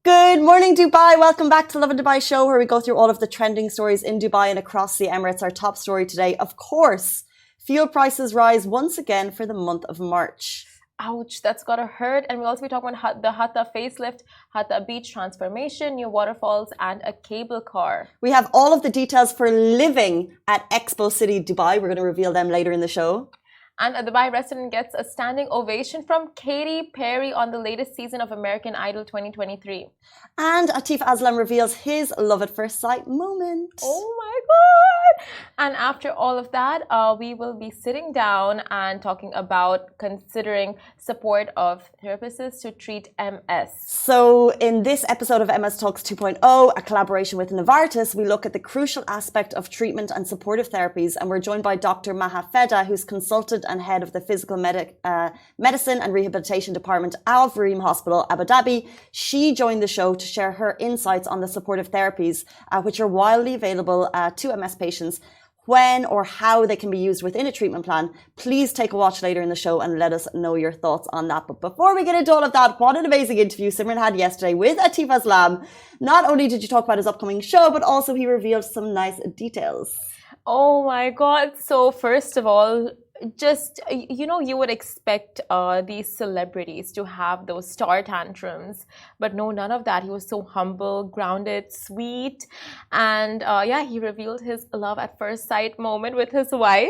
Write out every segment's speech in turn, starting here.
Good morning, Dubai. Welcome back to Lovin Dubai show, where we go through all of the trending stories in Dubai and across the Emirates. Our top story today, of course, fuel prices rise once again for the month of March. Ouch, that's gotta hurt. And we'll also be talking about the Hatta facelift, Hatta beach transformation, new waterfalls, and a cable car. We have all of the details for living at EXPO City, Dubai. We're going to reveal them later in the show. And a Dubai resident gets a standing ovation from Katy Perry on the latest season of American Idol 2023. And Atif Aslam reveals his love at first sight moment. Oh my God! And after all of that, we will be sitting down and talking about considering support of therapists to treat MS. So in this episode of MS Talks 2.0, a collaboration with Novartis, we look at the crucial aspect of treatment and supportive therapies. And we're joined by Dr. Maha Feda, who's consultant and head of the Physical Medicine and Rehabilitation Department of Reem Hospital, Abu Dhabi. She joined the show to share her insights on the supportive therapies, which are widely available to MS patients, when or how they can be used within a treatment plan. Please take a watch later in the show and let us know your thoughts on that. But before we get into all of that, what an amazing interview Simran had yesterday with Atif Aslam. Not only did you talk about his upcoming show, but also he revealed some nice details. Oh my God. So first of all, just, you would expect these celebrities to have those star tantrums, but no, none of that. He was so humble, grounded, sweet, and he revealed his love at first sight moment with his wife.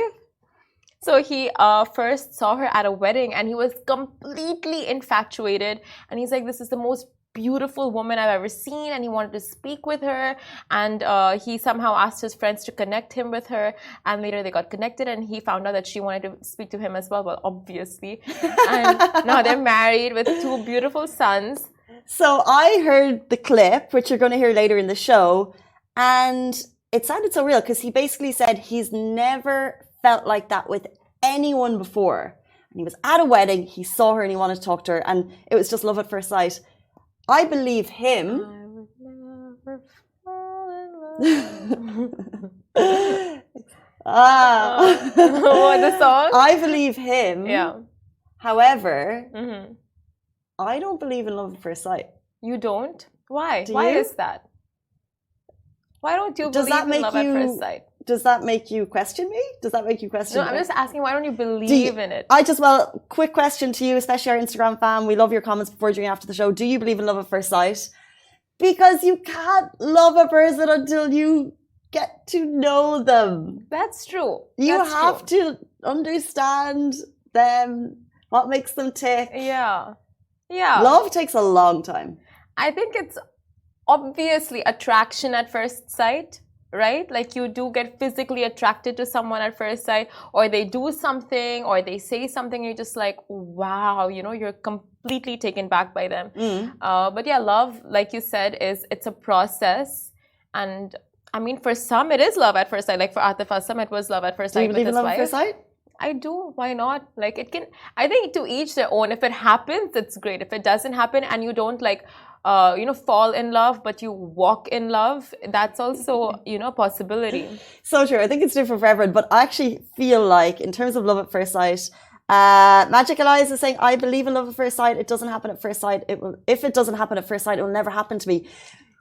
So he first saw her at a wedding and he was completely infatuated, and he's like, this is the most beautiful woman I've ever seen, and he wanted to speak with her, and he somehow asked his friends to connect him with her, and later they got connected and he found out that she wanted to speak to him as well, obviously. And now they're married with 2 beautiful sons. So I heard the clip, which you're going to hear later in the show, and it sounded so real because he basically said he's never felt like that with anyone before. And he was at a wedding, he saw her and he wanted to talk to her, and it was just love at first sight. I believe him. I would never fall in love. What, the song? I believe him. Yeah. However, I don't believe in love at first sight. You don't? Why? Do Why you? is that? Why don't you believe in love at first sight? Does that make you question me? Does that make you question me? No, I'm just asking, why don't you believe in it? Quick question to you, especially our Instagram fam. We love your comments before, during, after the show. Do you believe in love at first sight? Because you can't love a person until you get to know them. That's true. You have to understand them, what makes them tick. Yeah. Yeah. Love takes a long time. I think it's obviously attraction at first sight. Right? Like you do get physically attracted to someone at first sight, or they do something, or they say something, you're just like, wow, you're completely taken back by them. But yeah, love, like you said, it's a process. And I mean, for some, it is love at first sight. Like for Atif Aslam, it was love at first sight with his wife. Do you believe in love at first sight? I do. Why not? Like I think to each their own. If it happens, it's great. If it doesn't happen and you don't fall in love, but you walk in love, that's also, a possibility. So true. I think it's different for everyone, but I actually feel like in terms of love at first sight, Magic Elias is saying, I believe in love at first sight. It doesn't happen at first sight. If it doesn't happen at first sight, it will never happen to me.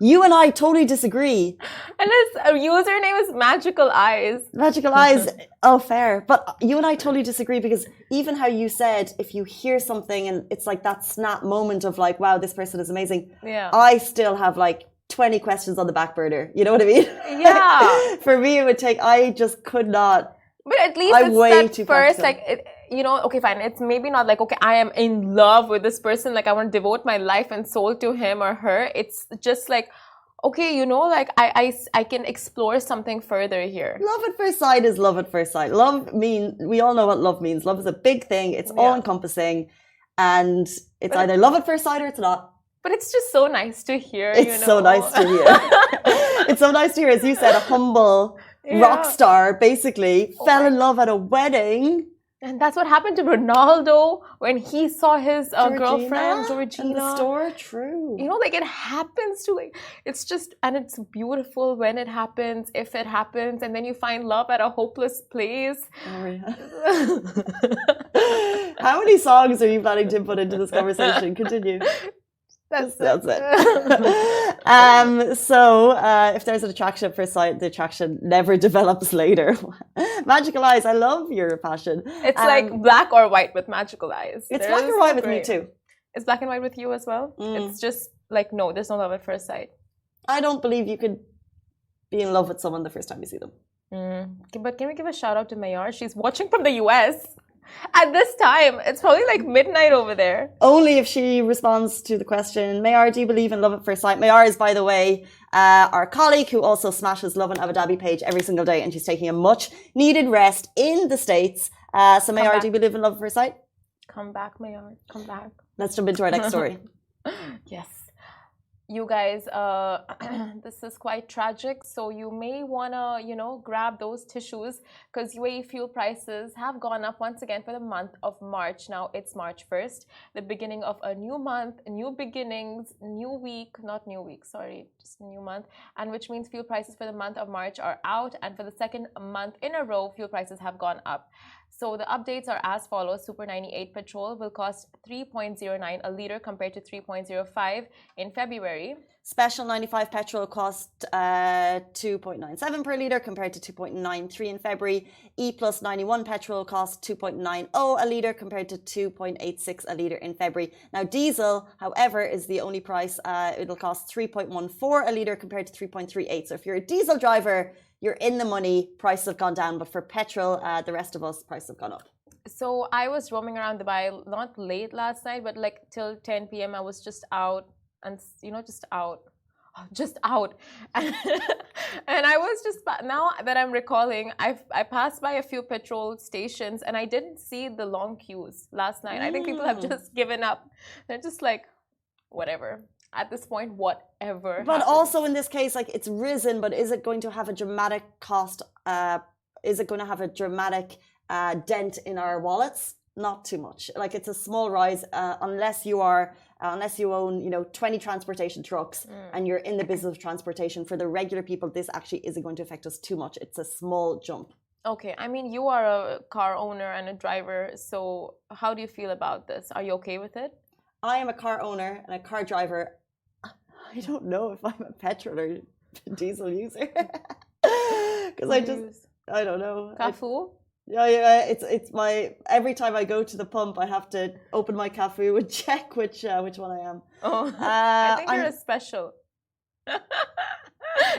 You and I totally disagree. And his username is Magical Eyes. Magical Eyes. Oh, fair. But you and I totally disagree, because even how you said, if you hear something and it's like that snap moment of like, wow, this person is amazing. Yeah. I still have like 20 questions on the back burner. You know what I mean? Yeah. For me, it would take, I just could not. But at least I'm it's way that too first, practical. Okay, fine. It's maybe not like, okay, I am in love with this person. Like I want to devote my life and soul to him or her. It's just like, okay, I can explore something further here. Love at first sight is love at first sight. We all know what love means. Love is a big thing. It's all encompassing, and it's either love at first sight or it's not. But it's just so nice to hear. It's so nice to hear. It's so nice to hear, as you said, a humble rock star basically fell in love at a wedding. And that's what happened to Ronaldo when he saw his girlfriend, Georgina. In the store, true. It happens to, it's just, and it's beautiful when it happens, if it happens, and then you find love at a hopeless place. Oh, yeah. How many songs are you planning to put into this conversation? Continue. That's it. If there's an attraction at first sight, the attraction never develops later. Magical eyes, I love your passion. It's like black or white with magical eyes. It's black or white with me too. It's black and white with you as well? It's just like, no, there's no love at first sight. I don't believe you could be in love with someone the first time you see them. But can we give a shout out to Mayar? She's watching from the US. At this time, it's probably like midnight over there. Only if she responds to the question. Mayar, do you believe in love at first sight? Mayar is, by the way, our colleague who also smashes Lovin Abu Dhabi page every single day, and she's taking a much needed rest in the States. So Mayar, do you believe in love at first sight? Come back, Mayar. Come back. Let's jump into our next story. Yes. You guys, this is quite tragic, so you may want to, grab those tissues because UAE fuel prices have gone up once again for the month of March. Now, it's March 1st, the beginning of a new month, new beginnings, new week, not new week, sorry, just a new month, and which means fuel prices for the month of March are out, and for the second month in a row, fuel prices have gone up. So the updates are as follows. Super 98 petrol will cost 3.09 a litre compared to 3.05 in February. Special 95 petrol cost 2.97 per litre compared to 2.93 in February. E plus 91 petrol cost 2.90 a litre compared to 2.86 a litre in February. Now diesel, however, is the only price. It'll cost 3.14 a litre compared to 3.38. So if you're a diesel driver, you're in the money, prices have gone down, but for petrol, the rest of us, prices have gone up. So I was roaming around Dubai, not late last night, but like till 10 p.m. I was just out and, just out. And I was just, now that I'm recalling, I passed by a few petrol stations and I didn't see the long queues last night. I think people have just given up. They're just like, whatever. At this point, whatever. But happens. Also in this case, like it's risen, but is it going to have a dramatic cost? Is it going to have a dramatic dent in our wallets? Not too much. Like it's a small rise unless you own 20 transportation trucks and you're in the business of transportation. For the regular people, this actually isn't going to affect us too much. It's a small jump. Okay, I mean you are a car owner and a driver, so how do you feel about this? Are you okay with it? I am a car owner and a car driver. I don't know if I'm a petrol or diesel user because I don't know. Cafu? Yeah. It's my every time I go to the pump, I have to open my Cafu and check which one I am. Oh, I think you're a special.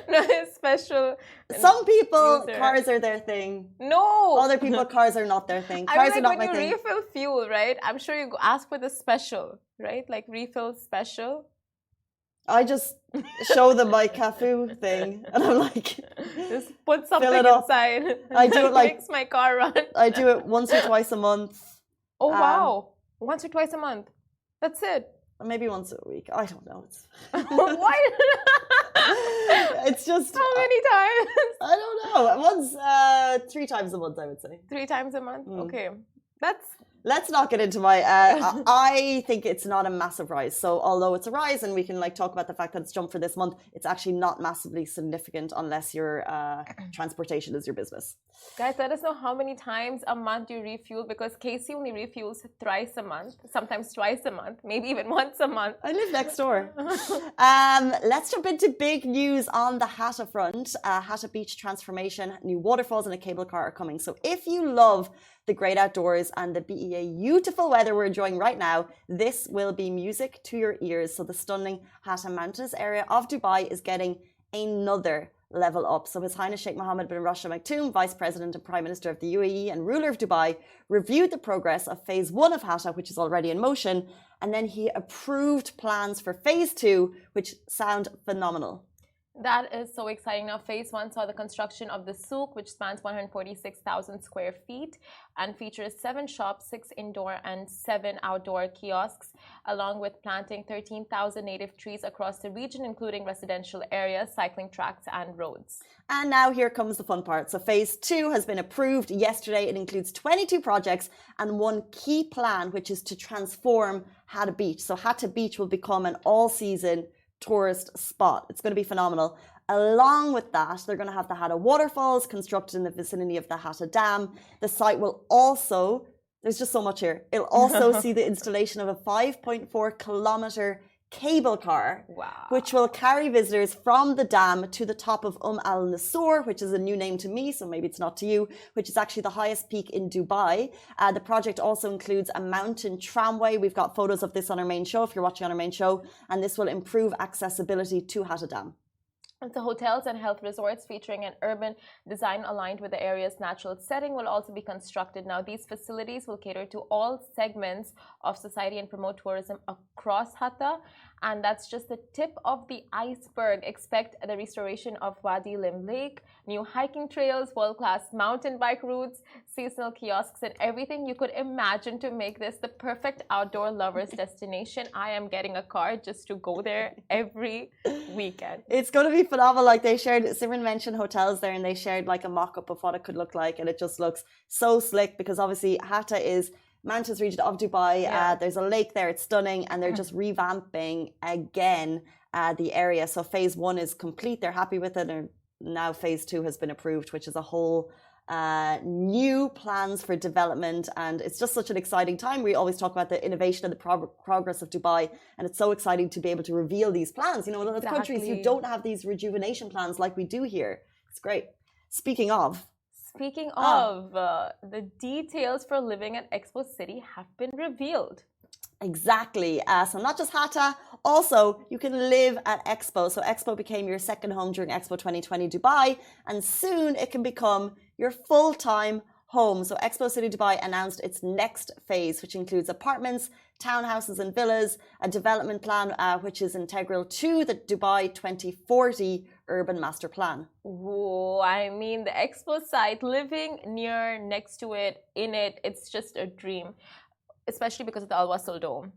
No, special. Some people, user. cars are their thing. No. Other people, cars are not their thing. Cars I mean, like are not my when you thing. refill fuel, right? I'm sure you ask for the special, right? Like refill special. I just show them my Cafu thing, and I'm like, just put something inside. I do it like makes my car run. I do it once or twice a month. Oh wow! Once or twice a month. That's it. Maybe once a week. I don't know. Why? It's just how many times? I don't know. Once, 3 times a month, I would say. 3 times a month. Okay, Let's not get into my. I think it's not a massive rise. So although it's a rise, and we can talk about the fact that it's jumped for this month, it's actually not massively significant unless your transportation is your business. Guys, let us know how many times a month you refuel, because Casey only refuels thrice a month, sometimes twice a month, maybe even once a month. I live next door. Let's jump into big news on the Hatta front. Hatta Beach transformation, new waterfalls and a cable car are coming. So if you love the great outdoors and the beautiful weather we're enjoying right now, this will be music to your ears. So the stunning Hatta Mountains area of Dubai is getting another level up. So His Highness Sheikh Mohammed bin Rashid Al Maktoum, Vice President and Prime Minister of the UAE and ruler of Dubai, reviewed the progress of Phase 1 of Hatta, which is already in motion, and then he approved plans for Phase 2, which sound phenomenal. That is so exciting. Now, Phase 1 saw the construction of the souk, which spans 146,000 square feet and features 7 shops, 6 indoor and 7 outdoor kiosks, along with planting 13,000 native trees across the region, including residential areas, cycling tracks, and roads. And now here comes the fun part. So Phase 2 has been approved yesterday. It includes 22 projects and one key plan, which is to transform Hatta Beach. So Hatta Beach will become an all-season tourist spot. It's going to be phenomenal. Along with that, they're going to have the Hatta Waterfalls constructed in the vicinity of the Hatta Dam. The site will also, there's just so much here, it'll also see the installation of a 5.4 kilometre cable car, Wow. which will carry visitors from the dam to the top of Al Nasur, which is a new name to me, so maybe it's not to you, which is actually the highest peak in Dubai. The project also includes a mountain tramway. We've got photos of this on our main show, if you're watching on our main show, and this will improve accessibility to Hatta Dam. The hotels and health resorts featuring an urban design aligned with the area's natural setting will also be constructed. Now, these facilities will cater to all segments of society and promote tourism across Hatta. And that's just the tip of the iceberg. Expect the restoration of Wadi Lim Lake, new hiking trails, world-class mountain bike routes, seasonal kiosks, and everything you could imagine to make this the perfect outdoor lovers destination. I am getting a car just to go there every weekend. It's going to be phenomenal. Like they shared, Simran mentioned hotels there, and they shared like a mock-up of what it could look like, and it just looks so slick because obviously Hatta is mountainous region of Dubai. There's a lake there, it's stunning, and they're just revamping again the area. So phase 1 is complete, they're happy with it, and now phase 2 has been approved, which is a whole new plans for development. And it's just such an exciting time. We always talk about the innovation and the progress of Dubai, and it's so exciting to be able to reveal these plans. You know, in other countries you don't have these rejuvenation plans like we do here. It's great. Speaking of, the details for living at Expo City have been revealed. Exactly. So not just Hatta, also you can live at Expo. So Expo became your second home during Expo 2020 Dubai, and soon it can become your full-time home. So Expo City Dubai announced its next phase, which includes apartments, townhouses and villas, a development plan which is integral to the Dubai 2040 Urban Master Plan. Whoa, I mean, the Expo site, living near, next to it, in it, it's just a dream. Especially because of the Al Wasl Dome.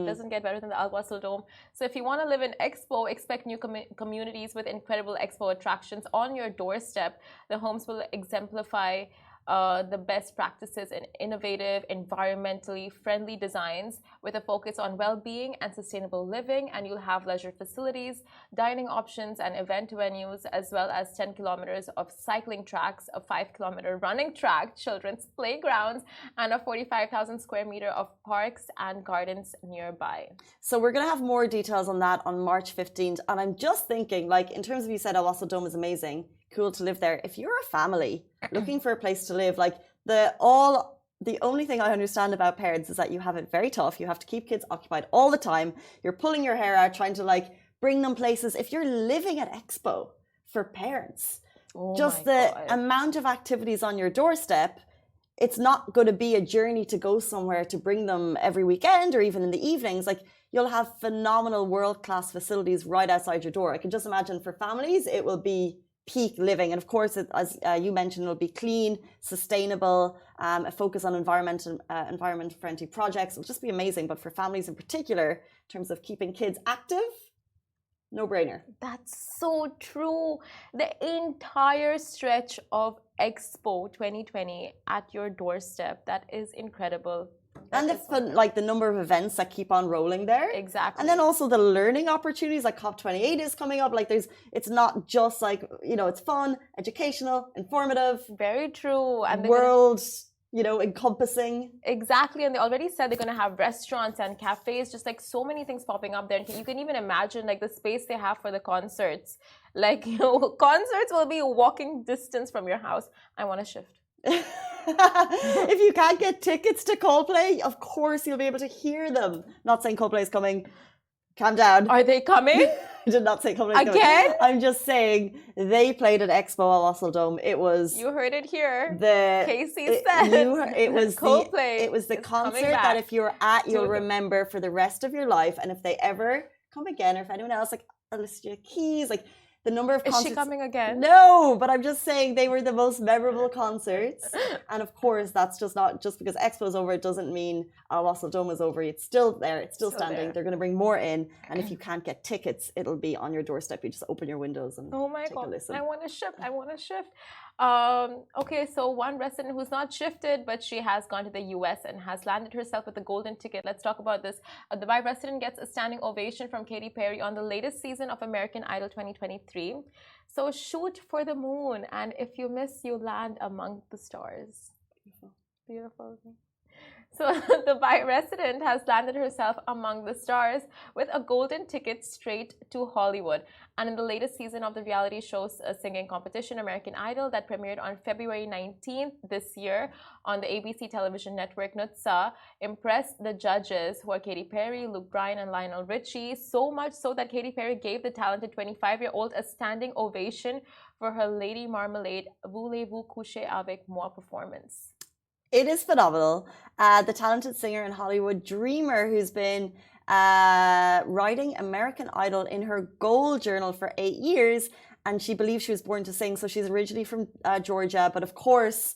Doesn't get better than the Al Wasl Dome. So if you want to live in Expo, expect new communities with incredible Expo attractions on your doorstep. The homes will exemplify the best practices in innovative, environmentally friendly designs with a focus on well-being and sustainable living. And you'll have leisure facilities, dining options, and event venues, as well as 10 kilometers of cycling tracks, a 5-kilometer running track, children's playgrounds, and a 45,000 square meter of parks and gardens nearby. So we're going to have more details on that on March 15th. And I'm just thinking, like, in terms of, you said Al Wasl Dome is amazing, cool to live there. If you're a family looking for a place to live, like the only thing I understand about parents is that you have it very tough. You have to keep kids occupied all the time. You're pulling your hair out trying to like bring them places. If you're living at Expo for parents, just the amount of activities on your doorstep, it's not going to be a journey to go somewhere to bring them every weekend or even in the evenings. Like, you'll have phenomenal world-class facilities right outside your door. I can just imagine for families, it will be peak living. And of course, as you mentioned, it'll be clean, sustainable, a focus on environment-friendly projects. It'll just be amazing. But for families in particular, in terms of keeping kids active, no-brainer. That's so true. The entire stretch of Expo 2020 at your doorstep, that is incredible. And the number of events that keep on rolling there. Exactly. And then also the learning opportunities, like COP28 is coming up. Like it's not just like, you know, it's fun, educational, informative. Very true. And world, you know, encompassing. Exactly. And they already said they're going to have restaurants and cafes, just like so many things popping up there. And you can even imagine like the space they have for the concerts. Like, you know, concerts will be a walking distance from your house. I want to shift. If you can't get tickets to Coldplay, of course you'll be able to hear them. Not saying Coldplay is coming. Calm down. Are they coming? I did not say Coldplay is coming. Again? I'm just saying they played at Expo Al Wasl Dome. It was. You heard it here. Casey said. It was Coldplay. It was the concert that if you're at, you'll remember for the rest of your life. And if they ever come again, or if anyone else, like Alicia Keys, like. The number of concerts. Is she coming again? No, but I'm just saying they were the most memorable concerts. And of course, that's just not just because Expo is over, it doesn't mean Al Wasl Dome is over. It's still there. It's still standing. There. They're going to bring more in. And if you can't get tickets, it'll be on your doorstep. You just open your windows and take a listen. I want to shift. Okay, so one resident who's not shifted, but she has gone to the US and has landed herself with a golden ticket. Let's talk about this. A Dubai resident gets a standing ovation from Katy Perry on the latest season of American Idol 2023. So shoot for the moon, and if you miss, you land among the stars. Beautiful. So the Dubai resident has landed herself among the stars with a golden ticket straight to Hollywood. And in the latest season of the reality show's singing competition, American Idol, that premiered on February 19th this year on the ABC television network, Nutsa impressed the judges, who are Katy Perry, Luke Bryan, and Lionel Richie, so much so that Katy Perry gave the talented 25-year-old a standing ovation for her Lady Marmalade Voulez-vous coucher avec moi performance. It is phenomenal. The talented singer and Hollywood dreamer who's been writing American Idol in her goal journal for 8 years, and she believes she was born to sing. So she's originally from Georgia, but of course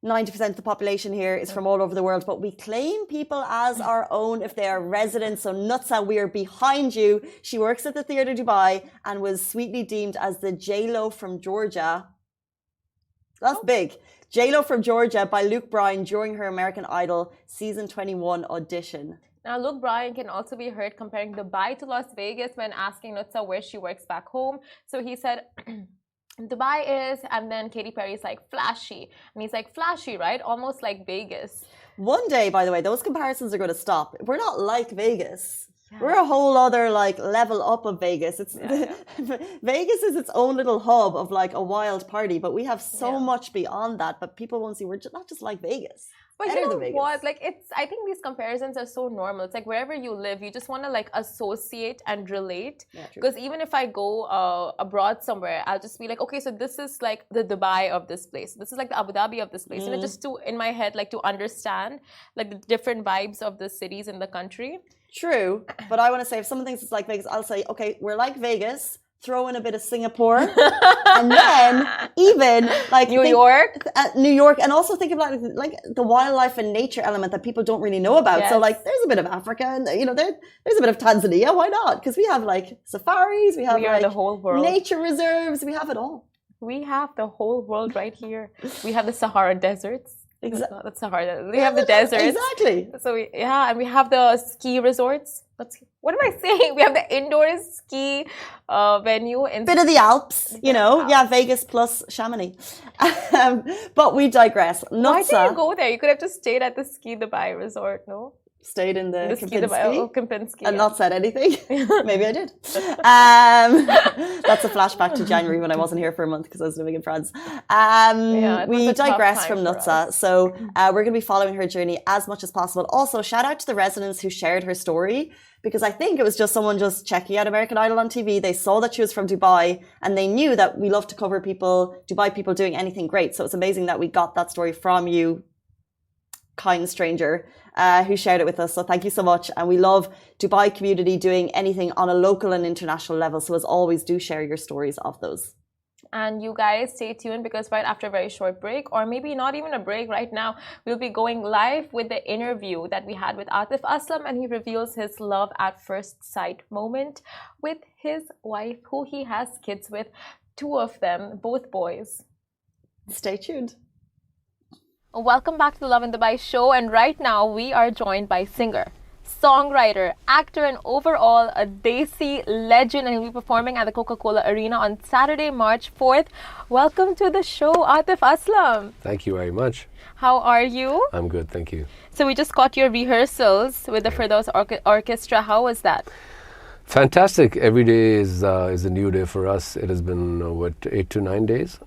90% of the population here is from all over the world, but we claim people as our own if they are residents. So Nutsa, we are behind you. She works at the Theatre Dubai and was sweetly deemed as the J-Lo from Georgia. That's big. J-Lo from Georgia by Luke Bryan during her American Idol season 21 audition. Now, Luke Bryan can also be heard comparing Dubai to Las Vegas when asking Nutsa where she works back home. So he said, Dubai is, and then Katy Perry is like flashy. And he's like, flashy, right? Almost like Vegas. One day, by the way, those comparisons are going to stop. We're not like Vegas. Yeah. We're a whole other like level up of Vegas. It's Vegas is its own little hub of like a wild party, but we have so much beyond that. But people won't see we're not just like Vegas. But you know what? Like I think these comparisons are so normal. It's like wherever you live, you just want to like associate and relate. Because even if I go abroad somewhere, I'll just be like, okay, so this is like the Dubai of this place. This is like the Abu Dhabi of this place. And just to in my head, like to understand like the different vibes of the cities in the country. True, but I want to say if someone thinks it's like Vegas, I'll say, okay, we're like Vegas, throw in a bit of Singapore, and then even like New York, and also think about like the wildlife and nature element that people don't really know about. So like, there's a bit of Africa, and there's a bit of Tanzania. Why not? Because we have like safaris, we have like the whole world, nature reserves, we have it all. We have the whole world right here. We have the Sahara deserts. Exactly. That's Sahara. We have the deserts. Exactly. So and we have the ski resorts. What am I saying? We have the indoor ski venue. Bit of the Alps, Vegas plus Chamonix. But we digress. Why did you go there? You could have just stayed at the Ski Dubai resort, no? Stayed in the Kempinski and not said anything. Maybe I did. That's a flashback to January when I wasn't here for a month because I was living in France. We digress from Nutsa. So we're going to be following her journey as much as possible. Also, shout out to the residents who shared her story, because I think it was just someone just checking out American Idol on TV. They saw that she was from Dubai and they knew that we love to cover Dubai people doing anything great. So it's amazing that we got that story from you, kind stranger, who shared it with us. So thank you so much. And we love Dubai community doing anything on a local and international level. So as always, do share your stories of those. And you guys stay tuned, because right after a very short break, or maybe not even a break right now, we'll be going live with the interview that we had with Atif Aslam, and he reveals his love at first sight moment with his wife, who he has kids with, 2 of them, both boys. Stay tuned. Welcome back to the Lovin Dubai show, and right now we are joined by singer, songwriter, actor, and overall a Desi legend, and he'll be performing at the Coca-Cola Arena on Saturday, March 4th. Welcome to the show, Atif Aslam. Thank you very much. How are you? I'm good, thank you. So we just got your rehearsals with the Firdaus Orchestra. How was that? Fantastic. Every day is a new day for us. It has been 8 to 9 days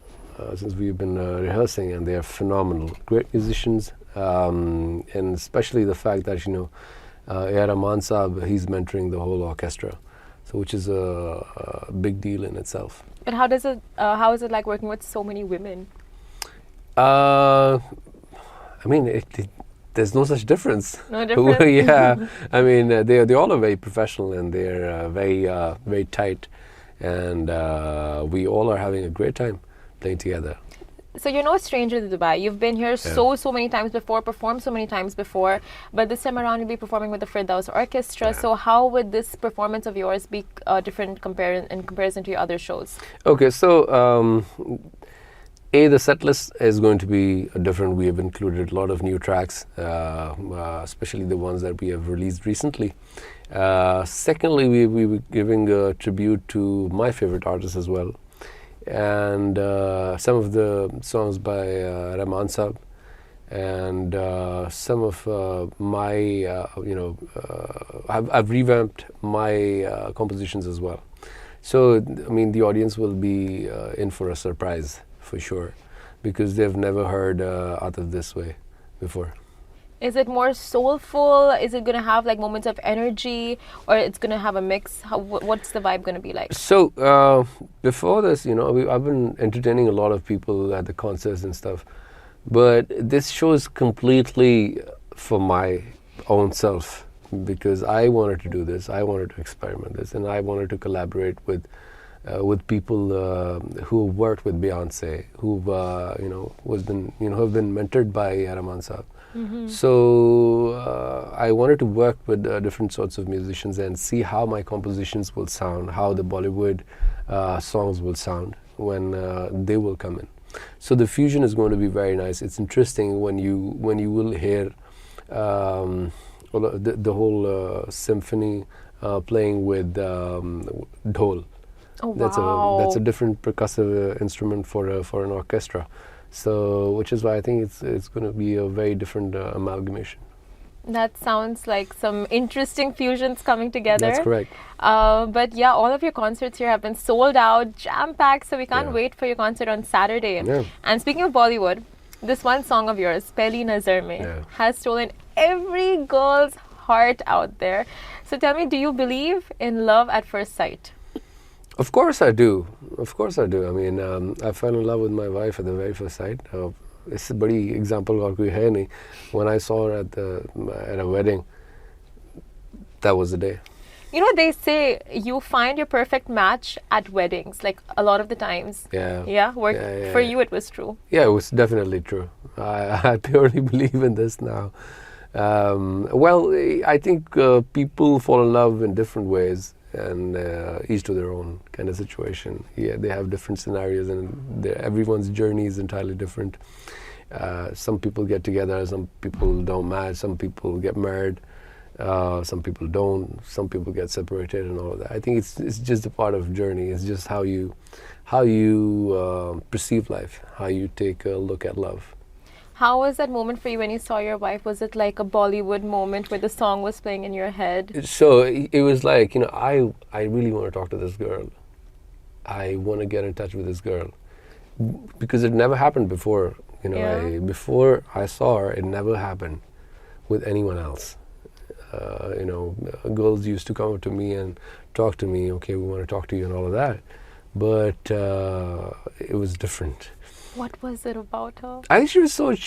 since we've been rehearsing, and they are phenomenal, great musicians, and especially the fact that A.R. Rahman Saab, he's mentoring the whole orchestra, so which is a big deal in itself. But how is it like working with so many women? I mean, there's no such difference. No difference? Yeah, I mean, they all are very professional, and they're very tight, and we all are having a great time playing together. So you're no stranger to Dubai. You've been here so many times before, performed so many times before, but this time around you'll be performing with the Firdaus Orchestra. Yeah. So how would this performance of yours be different in comparison to your other shows? Okay, so the set list is going to be different. We have included a lot of new tracks, especially the ones that we have released recently. Secondly, we were giving a tribute to my favorite artists as well. And some of the songs by Rahman Saab, and some of my, I've revamped my compositions as well. So, I mean, the audience will be in for a surprise for sure, because they've never heard Atif this way before. Is it more soulful? Is it going to have like moments of energy, or it's going to have a mix? What's the vibe going to be like? So before this, I've been entertaining a lot of people at the concerts and stuff, but this show is completely for my own self, because I wanted to do this. I wanted to experiment this, and I wanted to collaborate with people who have worked with Beyonce, who've have been mentored by Rahman Saab. Mm-hmm. So I wanted to work with different sorts of musicians and see how my compositions will sound, how the Bollywood songs will sound when they will come in. So the fusion is going to be very nice. It's interesting when you will hear the whole symphony playing with dhol. Oh, wow. That's a different percussive instrument for an orchestra. So, which is why I think it's going to be a very different amalgamation. That sounds like some interesting fusions coming together. That's correct. But yeah, all of your concerts here have been sold out, jam-packed, so we can't wait for your concert on Saturday. Yeah. And speaking of Bollywood, this one song of yours, Pehli Nazar Mein, has stolen every girl's heart out there. So tell me, do you believe in love at first sight? Of course I do. I mean, I fell in love with my wife at the very first sight. It's a bड़ी example और कोई है नहीं. When I saw her at a wedding, that was the day. You know, they say you find your perfect match at weddings, like a lot of the times. Yeah. Yeah? For you, it was true. Yeah, it was definitely true. I purely believe in this now. Well, I think people fall in love in different ways, and each to their own kind of situation. Yeah, they have different scenarios, and everyone's journey is entirely different. Some people get together, some people don't match, some people get married, some people don't, some people get separated, and all of that. I think it's just a part of journey. It's just how you perceive life, how you take a look at love. How was that moment for you when you saw your wife? Was it like a Bollywood moment where the song was playing in your head? So it was like, I really want to talk to this girl. I want to get in touch with this girl. Because it never happened before. Before I saw her, it never happened with anyone else. Girls used to come up to me and talk to me, okay, we want to talk to you and all of that. But it was different. What was it about her? I think she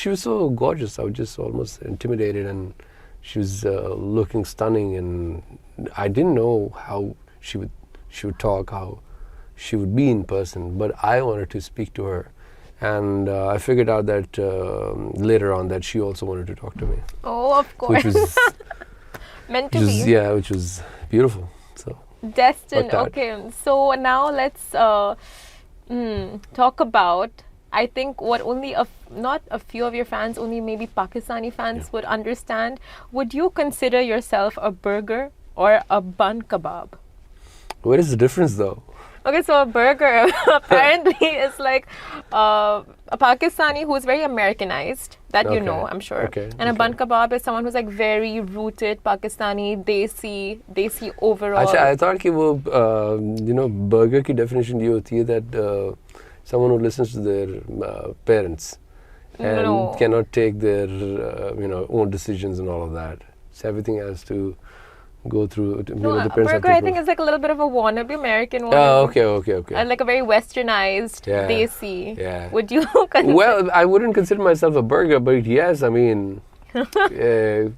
was so gorgeous. I was just almost intimidated, and she was looking stunning, and I didn't know how she would talk, how she would be in person, but I wanted to speak to her. And I figured out that later on that she also wanted to talk to me. Oh, of course. Which was meant to be. Yeah, which was beautiful. So destined. Okay, so now let's talk about, I think what only not a few of your fans, only maybe Pakistani fans would understand. Would you consider yourself a burger or a bun kebab? What is the difference though? Okay, so a burger apparently is like a Pakistani who's very Americanized, that you know, I'm sure. Okay, and a bun kebab is someone who's like very rooted Pakistani, desi overall. Achha, I thought that burger ki definition ये होती है that someone who listens to their parents and cannot take their own decisions and all of that. So everything has to go through. The burger I think is like a little bit of a wannabe American one. Oh, okay. And like a very westernized, desi. Yeah. Would you consider? Well, I wouldn't consider myself a burger, but yes, I mean, yeah,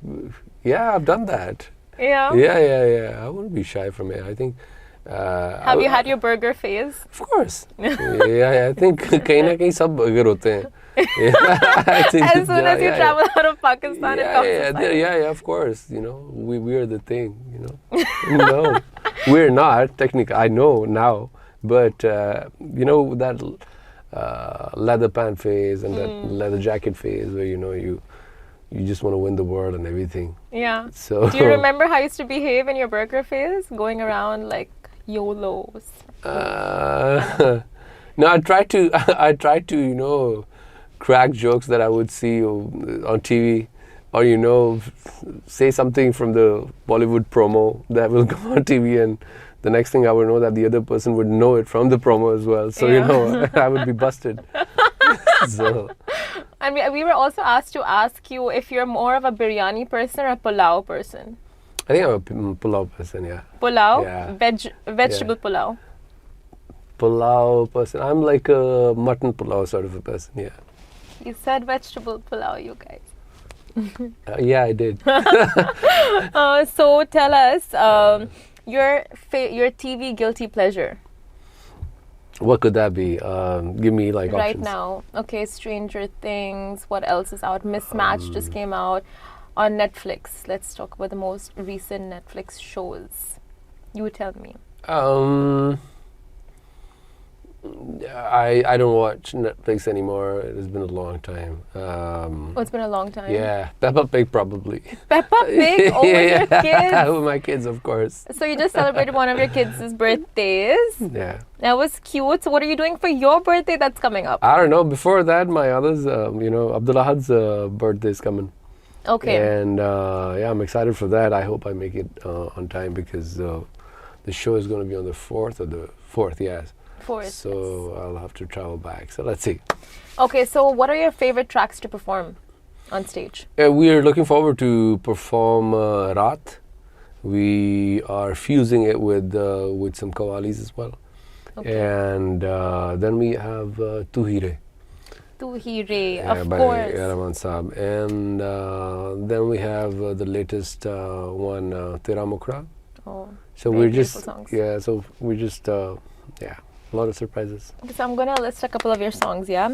I've done that. Yeah. Yeah. I wouldn't be shy from it. I think. Have you had your burger phase? Of course. I think कहीं ना कहीं सब burger होते हैं. As soon as you travel out of Pakistan, yeah, of course. We are the thing. No, we're not technically. I know now, but that leather pant phase and that leather jacket phase where you just want to win the world and everything. Yeah. So do you remember how you used to behave in your burger phase, going around like YOLOs? No, I tried to crack jokes that I would see on TV, or say something from the Bollywood promo that will go on TV, and the next thing I would know that the other person would know it from the promo as well. So I would be busted. So. And we were also asked to ask you if you're more of a biryani person or a pulao person. I think I'm a pulao person, yeah. Pulao? Yeah. Vegetable pulao. Pulao person. I'm like a mutton pulao sort of a person, yeah. You said vegetable pulao, you guys. Yeah, I did. So tell us your TV guilty pleasure. What could that be? Give me like right options. now. Okay, Stranger Things. What else is out? Mismatch just came out on Netflix. Let's talk about the most recent Netflix shows. You tell me. I don't watch Netflix anymore. It has been a long time. It's been a long time. Yeah, Peppa Pig probably. Peppa Pig? Oh, with your kids? With my kids, of course. So you just celebrated one of your kids' birthdays. Yeah. That was cute. So what are you doing for your birthday that's coming up? I don't know. Before that, my others, Abdullah's birthday is coming. Okay. And I'm excited for that. I hope I make it on time because the show is going to be on the 4th or the 4th, yes. 4th. So I'll have to travel back. So let's see. Okay, so what are your favorite tracks to perform on stage? We are looking forward to perform Raat. We are fusing it with some qawwalis as well. Okay. And then we have Tu Hire. Tu Hire, of by course. Rahman Saab. And then we have the latest one, Tera Mukra. Oh, So very we're just, songs. A lot of surprises. Okay, so I'm gonna list a couple of your songs, yeah?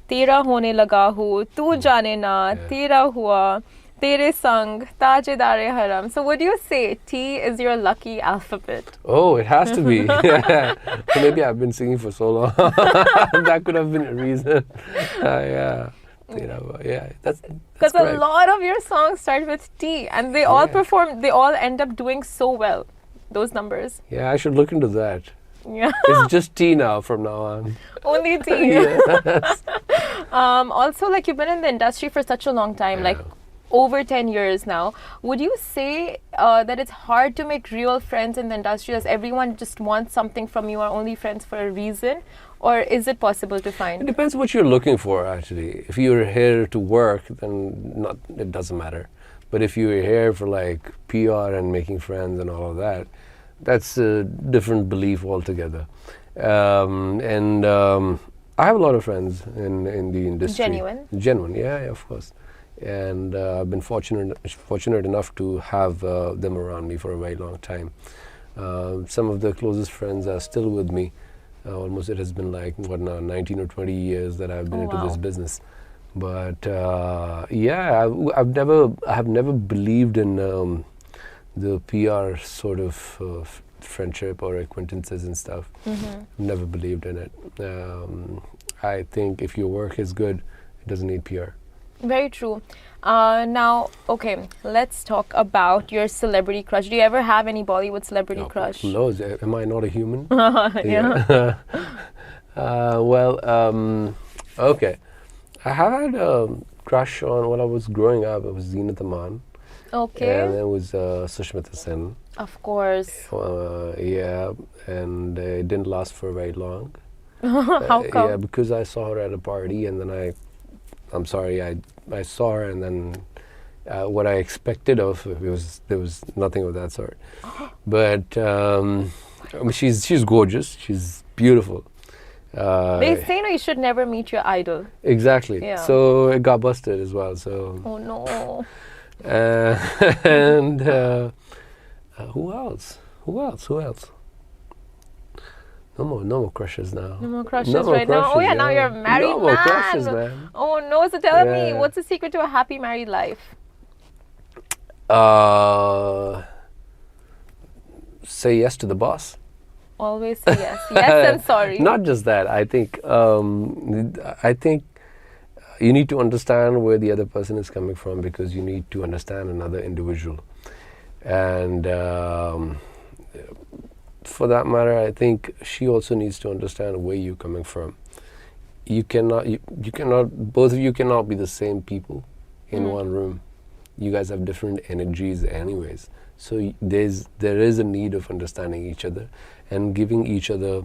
Tera hone laga hu, tu jane na, tera hua, tere sang, tajedare haram. So what do you say? T is your lucky alphabet. Oh, it has to be. Maybe I've been singing for so long. That could have been a reason. That's Because a correct. lot of your songs start with T, and they all perform. They all end up doing so well. Those numbers. Yeah, I should look into that. Yeah. It's just T now from now on. Only T. Yes. Also, like you've been in the industry for such a long time, like over 10 years now. Would you say that it's hard to make real friends in the industry? Does everyone just want something from you, or only friends for a reason? Or is it possible to It find? depends what you're looking for, actually. If you're here to work, then it doesn't matter. But if you're here for like PR and making friends and all of that, that's a different belief altogether. I have a lot of friends in the industry. Genuine, yeah, of course. And I've been fortunate enough to have them around me for a very long time. Some of the closest friends are still with me. Almost it has been like 19 or 20 years that I've been into this business. But I've never believed in the PR sort of friendship or acquaintances and stuff. Never believed in it. I think if your work is good, it doesn't need PR. Very true. Now, okay, let's talk about your celebrity crush. Do you ever have any Bollywood celebrity crush? No, am I not a human? Yeah. Okay. I had a crush on when I was growing up. It was Zeenat Aman. Okay. And it was Sushmita Sen. Of course. And it didn't last for very long. How come? Yeah, because I saw her at a party, and then I saw her, and then what I expected of there was nothing of that sort. But she's gorgeous. She's beautiful. They say you should never meet your idol. Exactly. Yeah. So it got busted as well. So. Oh no. And who else? No more crushes now. No more crushes right now. Oh yeah, now you're a married man. No more crushes, man. Oh no, so tell me, what's the secret to a happy married life? Say yes to the boss. Always say yes. Yes and sorry. Not just that. I think you need to understand where the other person is coming from, because you need to understand another individual. And for that matter, I think she also needs to understand where you're coming from. you cannot, both of you cannot be the same people in one room. You guys have different energies anyways. So there is a need of understanding each other and giving each other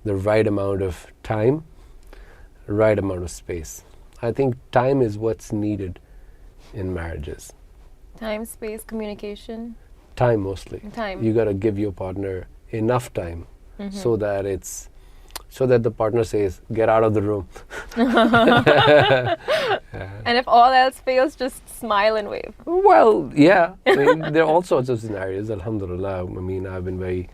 the right amount of time, right amount of space. I think time is what's needed in marriages. Time, space, communication. Time mostly. Time. You got to give your partner enough time so that the partner says, get out of the room. And if all else fails, just smile and wave. Well, yeah. I mean, there are all sorts of scenarios, alhamdulillah. I mean, I've been very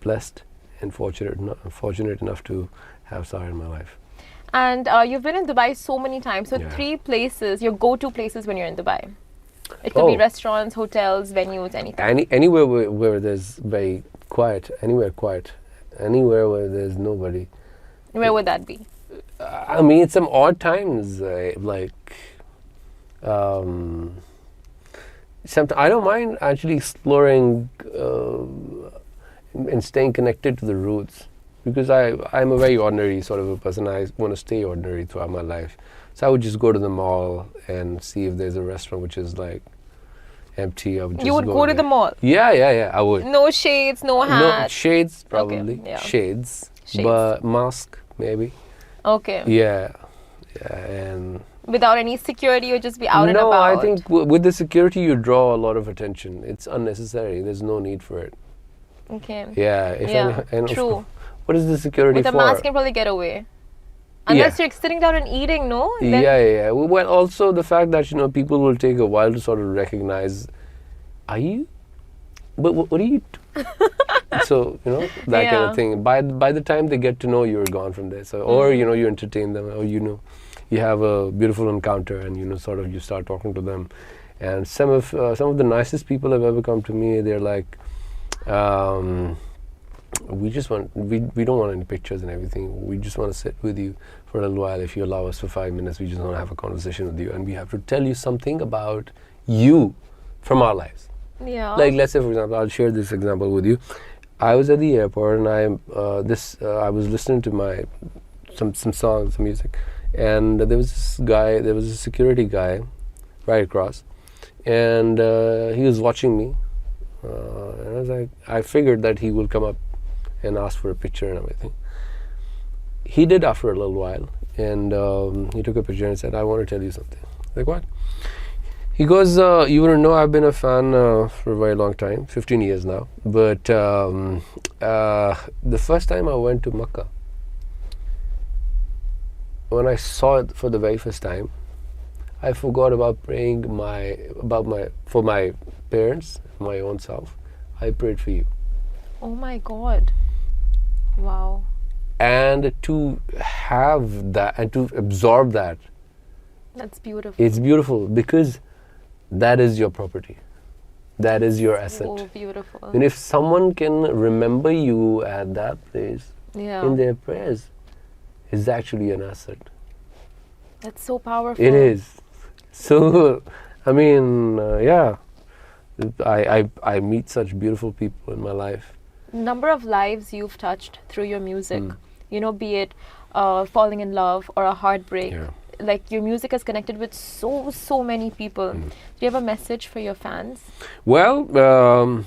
blessed and fortunate enough to have Sarah in my life. And you've been in Dubai so many times. So 3 places, your go-to places when you're in Dubai. It could be restaurants, hotels, venues, anything. Anywhere where there's very quiet, anywhere where there's nobody. Where would that be? I mean, it's some odd times, I don't mind actually exploring and staying connected to the roots, because I'm a very ordinary sort of a person. I want to stay ordinary throughout my life. So I would just go to the mall and see if there's a restaurant which is like empty. I would just You would go to the mall? Yeah, I would. No shades, no hat? No, shades probably. Okay, yeah. Shades. But mask maybe. Okay. Yeah, and... Without any security, you'd just be out and about? No, I think with the security you draw a lot of attention. It's unnecessary. There's no need for it. Okay. Yeah. True. What is the security for? With a mask, you can probably get away. Unless you're sitting down and eating, no? Then yeah. Well, also the fact that, people will take a while to sort of recognize, are you? But what are you? So, that kind of thing. By the time they get to know, you're gone from there. So, or, you entertain them, or, you have a beautiful encounter and, sort of you start talking to them. And some of the nicest people have ever come to me, they're like, we don't want any pictures and everything. We just want to sit with you for a little while. If you allow us for 5 minutes, we just want to have a conversation with you. And we have to tell you something about you from our lives. Yeah. Like, let's say, for example, I'll share this example with you. I was at the airport and I was listening to some songs, some music. And there was a security guy right across. And he was watching me. And I was like, I figured that he will come up and ask for a picture and everything. He did after a little while, and he took a picture and said, I want to tell you something. Like, what? He goes, you wouldn't know, I've been a fan for a very long time, 15 years now, but the first time I went to Makkah, when I saw it for the very first time, I forgot about praying for my parents, my own self. I prayed for you. Oh my God. Wow. And to have that and to absorb that. That's beautiful. It's beautiful because that is your property. That is your asset. So beautiful. And if someone can remember you at that place in their prayers, it's actually an asset. That's so powerful. It is. So, I mean, I meet such beautiful people in my life. Number of lives you've touched through your music, be it falling in love or a heartbreak. Yeah. Like, your music has connected with so many people. Do you have a message for your fans? Well,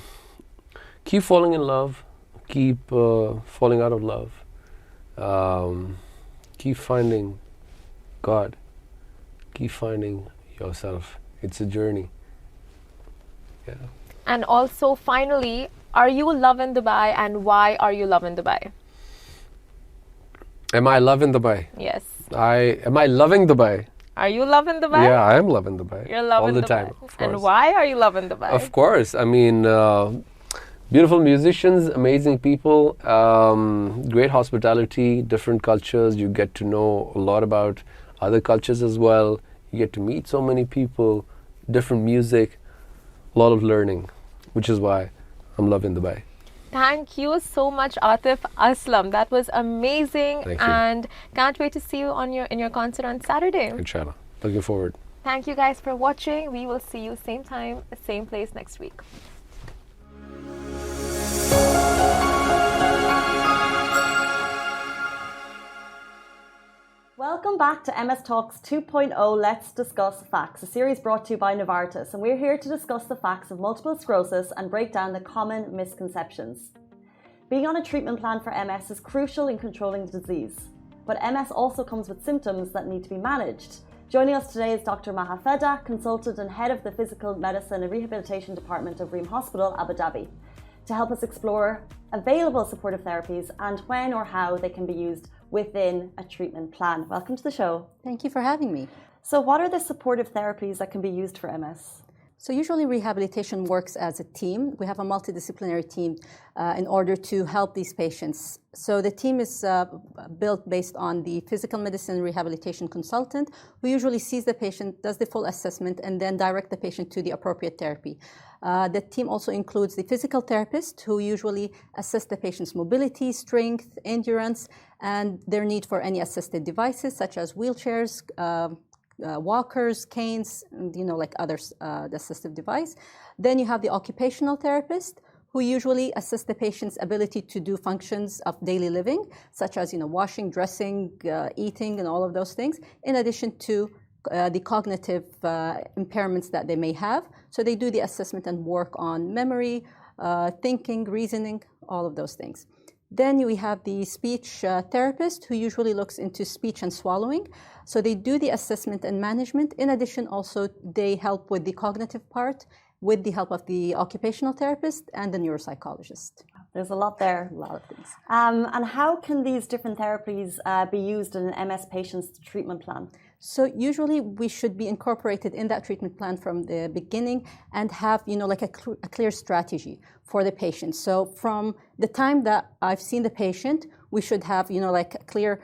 keep falling in love, keep falling out of love, keep finding God, keep finding yourself. It's a journey. Yeah. And also, finally, are you loving Dubai, and why are you loving Dubai? Am I loving Dubai? Yes. Am I loving Dubai? Are you loving Dubai? Yeah, I am loving Dubai. You're loving all the Dubai. time. Of course. And why are you loving Dubai? Of course. I mean, beautiful musicians, amazing people, great hospitality, different cultures. You get to know a lot about other cultures as well. You get to meet so many people, different music, a lot of learning, which is why I'm loving Dubai. Thank you so much, Atif Aslam. That was amazing. Thank you. And can't wait to see you in your concert on Saturday. Inshallah. Looking forward. Thank you guys for watching. We will see you same time, same place next week. back to MS Talks 2.0 Let's Discuss Facts, a series brought to you by Novartis, and we're here to discuss the facts of multiple sclerosis and break down the common misconceptions. Being on a treatment plan for MS is crucial in controlling the disease, but MS also comes with symptoms that need to be managed. Joining us today is Dr. Maha Feda, consultant and head of the Physical Medicine and Rehabilitation Department of Reem Hospital, Abu Dhabi, to help us explore available supportive therapies and when or how they can be used within a treatment plan. Welcome to the show. Thank you for having me. So what are the supportive therapies that can be used for MS? So usually rehabilitation works as a team. We have a multidisciplinary team in order to help these patients. So the team is built based on the physical medicine rehabilitation consultant, who usually sees the patient, does the full assessment, and then direct the patient to the appropriate therapy. The team also includes the physical therapist, who usually assess the patient's mobility, strength, endurance, and their need for any assisted devices such as wheelchairs, walkers, canes, and, like others, the assistive device. Then you have the occupational therapist, who usually assist the patient's ability to do functions of daily living, such as washing, dressing, eating, and all of those things, in addition to the cognitive impairments that they may have. So they do the assessment and work on memory, thinking, reasoning, all of those things. Then we have the speech therapist, who usually looks into speech and swallowing. So they do the assessment and management. In addition, also, they help with the cognitive part with the help of the occupational therapist and the neuropsychologist. There's a lot there. A lot of things. And how can these different therapies be used in an MS patient's treatment plan? So usually we should be incorporated in that treatment plan from the beginning and have, like a clear strategy for the patient. So from the time that I've seen the patient, we should have, like a clear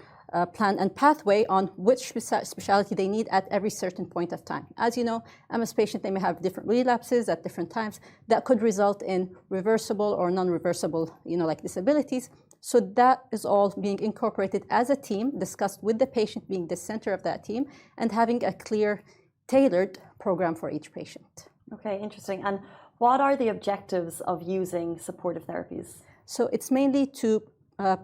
plan and pathway on which specialty they need at every certain point of time. As you know, MS patient, they may have different relapses at different times that could result in reversible or non-reversible, like disabilities. So that is all being incorporated as a team, discussed with the patient being the center of that team, and having a clear, tailored program for each patient. Okay, interesting. And what are the objectives of using supportive therapies? So it's mainly to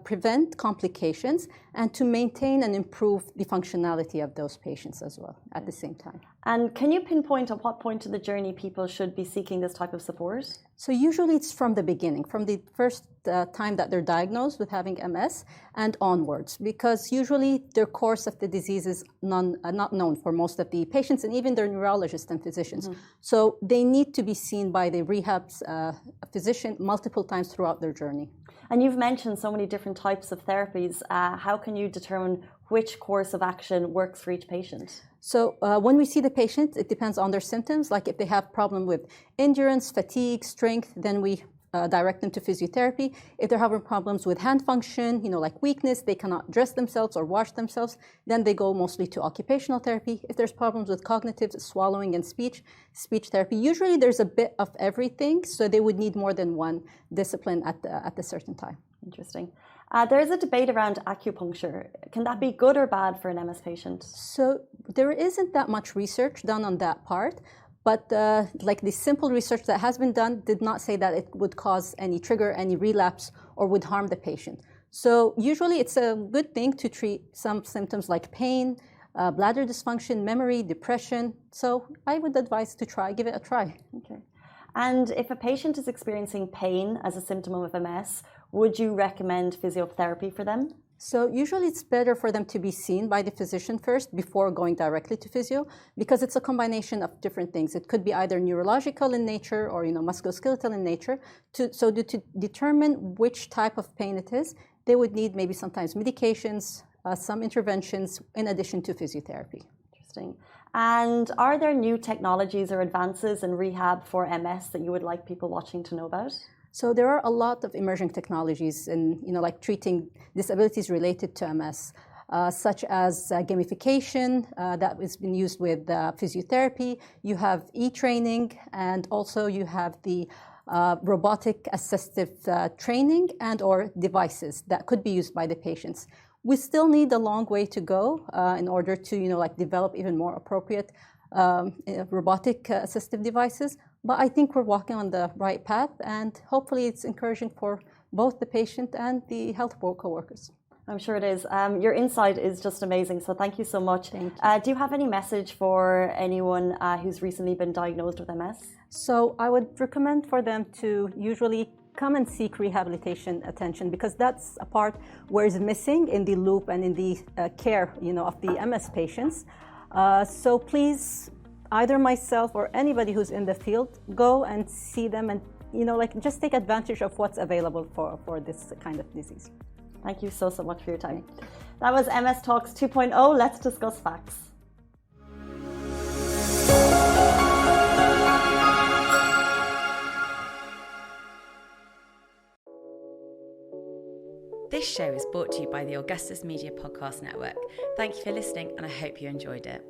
prevent complications and to maintain and improve the functionality of those patients as well at the same time. And can you pinpoint at what point in the journey people should be seeking this type of support? So usually it's from the beginning, from the first time that they're diagnosed with having MS and onwards, because usually their course of the disease is not known for most of the patients and even their neurologists and physicians. Mm-hmm. So they need to be seen by the rehab physician multiple times throughout their journey. And you've mentioned so many different types of therapies. How can you determine which course of action works for each patient? So when we see the patient, it depends on their symptoms. Like if they have problem with endurance, fatigue, strength, then we direct them to physiotherapy. If they're having problems with hand function, like weakness, they cannot dress themselves or wash themselves, then they go mostly to occupational therapy. If there's problems with cognitive, swallowing, and speech therapy. Usually there's a bit of everything, so they would need more than one discipline at a certain time. Interesting. There's a debate around acupuncture. Can that be good or bad for an MS patient? So there isn't that much research done on that part. But like the simple research that has been done did not say that it would cause any trigger, any relapse, or would harm the patient. So usually it's a good thing to treat some symptoms like pain, bladder dysfunction, memory, depression. So I would advise to give it a try. Okay. And if a patient is experiencing pain as a symptom of MS, would you recommend physiotherapy for them? So usually it's better for them to be seen by the physician first before going directly to physio, because it's a combination of different things. It could be either neurological in nature or musculoskeletal in nature. To determine which type of pain it is, they would need maybe sometimes medications, some interventions in addition to physiotherapy. Interesting. And are there new technologies or advances in rehab for MS that you would like people watching to know about? So there are a lot of emerging technologies in, like treating disabilities related to MS, such as gamification that has been used with physiotherapy. You have e-training, and also you have the robotic assistive training and or devices that could be used by the patients. We still need a long way to go in order to, develop even more appropriate robotic assistive devices. But I think we're walking on the right path, and hopefully it's encouraging for both the patient and the health coworkers. I'm sure it is. Your insight is just amazing. So thank you so much. Thank you. Do you have any message for anyone who's recently been diagnosed with MS? So I would recommend for them to usually come and seek rehabilitation attention, because that's a part where is missing in the loop and in the care, of the MS patients. So please, either myself or anybody who's in the field, go and see them and, just take advantage of what's available for this kind of disease. Thank you so much for your time. That was MS Talks 2.0. Let's discuss facts. This show is brought to you by the Augustus Media Podcast Network. Thank you for listening, and I hope you enjoyed it.